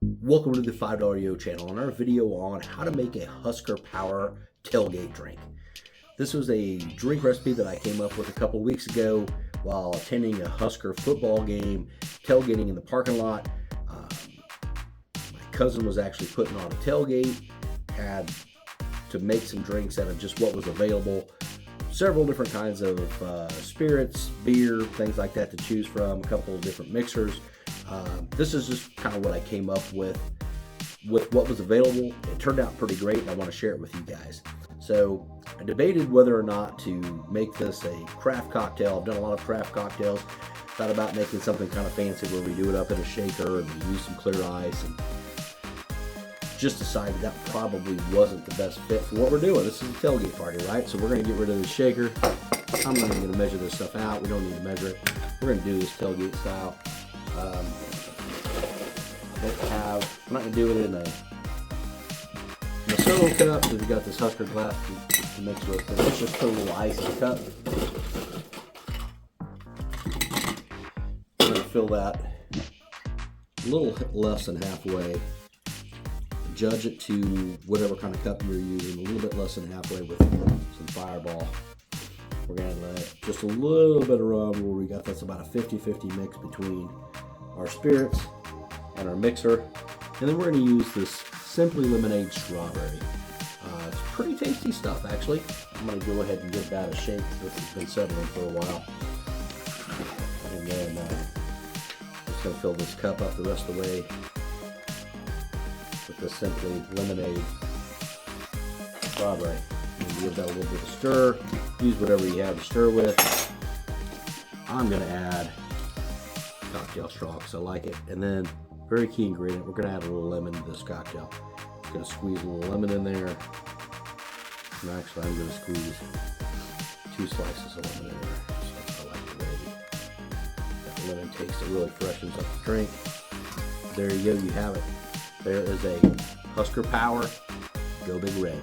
Welcome to the $5 Yo channel and our video on how to make a Husker Power Tailgate drink. This was a drink recipe that I came up with a couple weeks ago while attending a Husker football game, tailgating in the parking lot. My cousin was actually putting on a tailgate, had to make some drinks out of just what was available. Several different kinds of spirits, beer, things like that to choose from, a couple of different mixers. This is just kind of what I came up with what was available. It turned out pretty great, and I want to share it with you guys. So I debated whether or not to make this a craft cocktail. I've done a lot of craft cocktails. Thought about making something kind of fancy where we do it up in a shaker and we use some clear ice, and just decided that probably wasn't the best fit for what we're doing. This is a tailgate party, right? So we're going to get rid of the shaker. I'm not even going to measure this stuff out. We don't need to measure it. We're going to do this tailgate style. I'm not going to do it in a solo cup because we got this Husker glass to mix with. But let's just put a little ice in the cup. We're going to fill that a little less than halfway. Judge it to whatever kind of cup you're using, a little bit less than halfway with some Fireball. We're going to let just a little bit of rum where we got that's about a 50-50 mix between our spirits and our mixer. And then we're going to use this Simply Lemonade Strawberry. It's pretty tasty stuff, actually. I'm going to go ahead and give that a shake. This has been settling for a while. And then just going to fill this cup up the rest of the way with the Simply Lemonade Strawberry. And give that a little bit of stir. Use whatever you have to stir with. I'm going to add cocktail straw because I like it. And then, very key ingredient, we're going to add a little lemon to this cocktail. I'm going to squeeze a little lemon in there. And actually, I'm going to squeeze 2 slices of lemon in there. Just I like the way that lemon tastes. It really freshens up the drink. There you go. You have it. There is a Husker Power Go Big Red.